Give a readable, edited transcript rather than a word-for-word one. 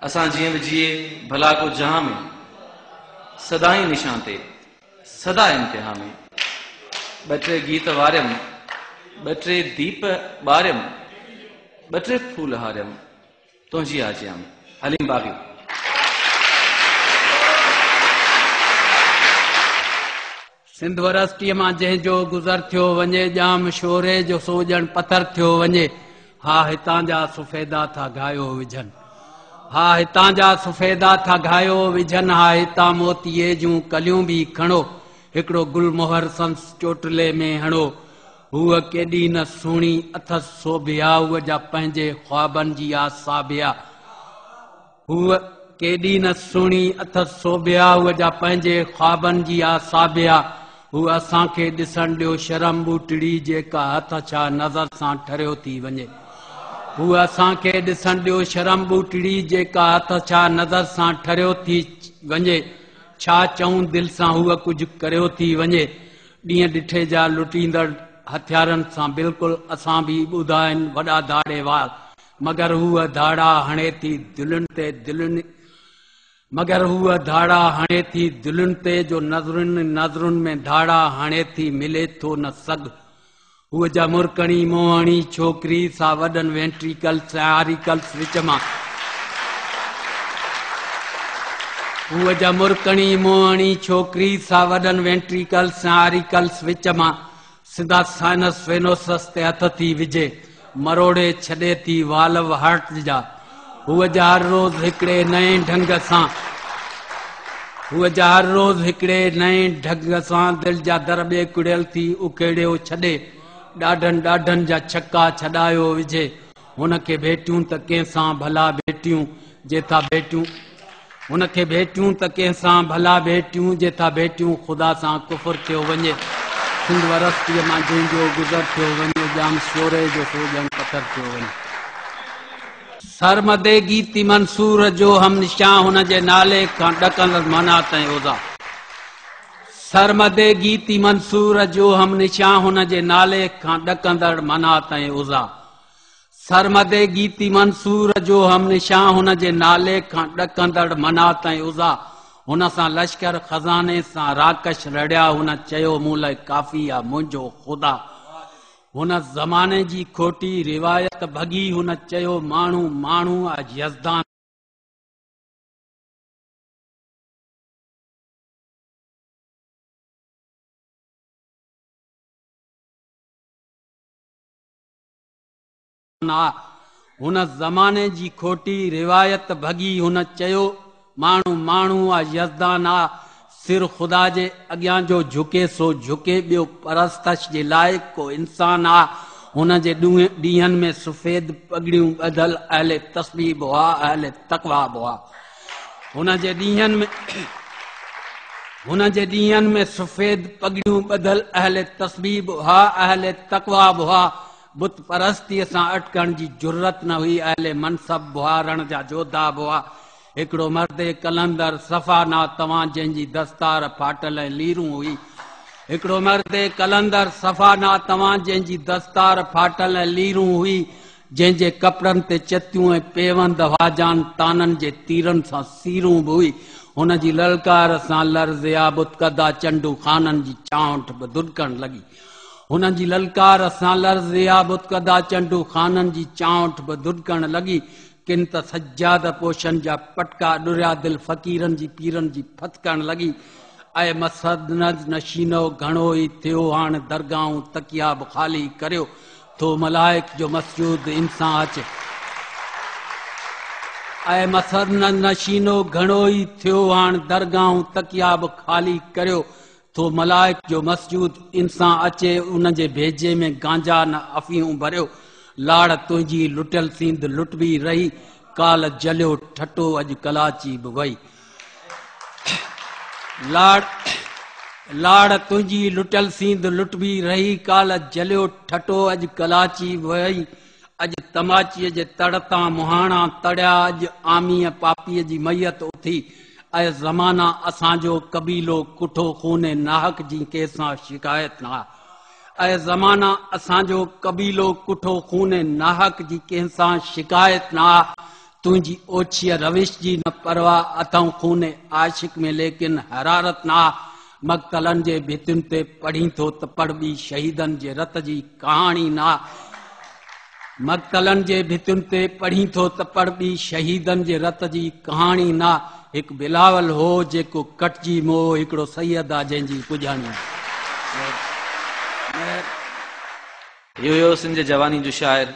असां जीअं बि जिए भला को जहां में सदा ही निशान ते सदा इम्तिहा में ॿ टे गीत वारियम ॿ टे दीप ॿारियम ॿ टे फूल हारियम तुंहिंजी आजियां हलीम बाग़ी। सिंध यूनिवर्सिटीअ मां जंहिंजो गुज़र थियो वञे जाम शोरे जो सोजन पथर थियो वञे। हा हितां जा सुफ़ेदा था घायो विझनि, हा हितां जा सुफ़ेदा था घायो विझनि, हा हितां मोतीअ जूं कलियूं बि खणो, हिकिड़ो गुलमोहर संस चोटले में हणो। हूअ केॾी न सुहिणी अथसि सोभिया, उहा जा पंहिंजे ख्वाबनि जी आसाबिया। हूअ केॾी न सुहिणी अथसि सोभिया, उहा जा पंहिंजे ख्वाबनि जी आसाबिया। हू असांखे ॾिसण ॾियो शर्म ॿूटड़ी जेका हथ छा नज़र सां ठरियो थी वञे। हू असांखे ॾिसण ॾियो शर्म ॿूटड़ी जेका हथ छा नज़र सां ठरियो थी वञे। छा चऊं दिलि सां हूअ कुझु करियो थी वञे। ॾींहं ॾिठे जा लुटींदड़ हथियारनि सां बिल्कुलु असां बि ॿुधा आहिनि वॾा धाड़े वार, मगर हूअ धाड़ा हणे थी दिलुनि ते दिलुनि, मगर हूअ धाड़ा हणे थी दिलुनि ते जो नज़रुनि नज़रुनि में धाड़ा हणे थी मिले थो न सग। हूअ जा मुरकणी मोहणी छोकिरी सा वॾनि वेंट्रिकल्स ऐं आरिकल्स विच मां, हूअ जा मुरकणी मोहणी छोकिरी सा वॾनि वेंट्रिकल्स ऐं आरिकल्स विच मां सिधा साइनस वेनोसस ते हथ थी विझे, मरोड़े छॾे थी वाल्व हार्ट जा। हूअ जा हर रोज़ हिकिड़े नए ढंग सां, हूअ जा हर रोज़ हिकिड़े नए ढंग सां दिलि जा दर ॿिए कुड़ियल थी उकेड़ियो छॾे, ॾाढनि ॾाढनि जा छक्का छॾायो विझे। हुनखे भेटियूं त कंहिंसां भला भेटियूं जेथा भेटियूं, हुनखे भेटियूं त कंहिंसां भला भेटियूं जेथा भेटियूं ख़ुदा सां कुफुर थियो वञे। सिंध यूनिवर्सिटीअ मां जंहिंजो गुज़र थियो वञे जाम शोरे जो सोजन पथर थियो वञे। सरमदे गीती मंसूर जो हम निशां हुन जे नाले खां ॾकंदड़ मना ताईं ओज़ा। सरमदे गीती मंसूर जो हम निशां हुन जे नाले खां ॾकंदड़ मना ताईं ओज़ा। सरमदे गीती मंसूर जो हम निशां हुन जे नाले खां ॾकंदड़ मना ताईं ओज़ा। हुन सां लश्कर खज़ाने सां राकश रड़िया, हुन चयो मूं लाइ काफ़ी आहे मुंहिंजो ख़ुदा। हुन ज़माने जी खोटी रिवायत भॻी, हुन चयो माण्हू माण्हू अॼु यज़दान। हुन ज़माने जी खोटी रिवायत भॻी, हुन चयो माण्हू माण्हू आहे यज़दान आ। सिर ख़ुदा जे अॻियां जो झुके सो झुके, ॿियो परस्तश जे लाइक़ को इंसान आ। हुन जे ॾींहंनि में सफ़ेद पगड़ियूं ॿधल अहले तस्बीह हुआ, अहले तक़वा हुआ। हुन जे ॾींहंनि में सफ़ेद पगड़ियूं ॿधल अहले तस्बीह हुआ, अहले तक़वा हुआ। बुत परस्तीअ सां अटकण जी जुर्रत न हुई, अहले मनसब हुआ, रण जा जोधा हुआ। हिकिड़ो मर्दे कलंदर सफ़ा ना तव्हां जंहिंजी दस्तार फाटल ऐं लीरूं हुई। हिकिड़ो मर्दे कलंदर सफ़ा ना तव्हां जंहिंजी दस्तार फाटल ऐं लीरूं हुई, जंहिंजे कपिड़नि ते चतियूं ऐं पेवंद वाजान ताननि जे तीरनि सां सीरूं बि हुई। हुन जी ललकार सां लर्ज़िया बुतकदा चंडू ख़ाननि जी चांठ बि दुॾकण लॻी। हुन जी ललकार सां लर्ज़िया बुतकदा चंडू ख़ाननि जी चांठ बि दुॾकण लॻी। किन त सजाद पोशन जा पटका ॾुरिया दिलि फ़क़ीरनि जी पीरनि जी फतकण लॻी। ऐं मसद नशीनो घणो ई थियो, हाणे दरगाहूं तकिया बि ख़ाली करियो, थो मलाइक जो मस्जूद इंसान अचे। ऐं मसद नशीनो घणो ई थियो, हाणे दरगाहूं तकिया बि ख़ाली करियो, थो मलाइक जो मस्जूद इंसान अचे। उन जे भेजे में गांजा न अफ़ियूं भरियो, लाड़ तुंहिंजी लुटियल सींद लुट बि रही, काल जलियो ठटो अॼु कलाची बि वई। लाड़ तुंहिंजी लुटियल सींद लुट बि रही, काल जलियो ठटो अॼु कलाची वई। अॼु तमाचीअ जे तड़ तां मुहाणा तड़िया, अॼु आमीअ पापीअ जी मैयत उथी। ऐं ज़माना असांजो कबीलो कुठो खूने नाहक जी कंहिंसां शिकायत न। ऐं ज़माना असांजो कबीलो कुठो खूने नाहक जी कंहिंसां शिकायत न। तुझी ओछिया रविश जी न परवाह अथऊं खूने आशिक में लेकिन हरारत ना मक़तलन जे भितियुनि ते पढ़ी थो त पढ़ ॿी शहीदनि जे रत जी कहाणी ना मक़तलन जे भितियुनि ते पढ़ी थो त पढ़ ॿी शहीदनि जे रत जी कहाणी ना हिकु बिलावल हो जेको कटजी मोह हिकिड़ो सैयद आहे जंहिंजी पुॼाणी इहो हुयो सिंध जे जवानी जो शाइर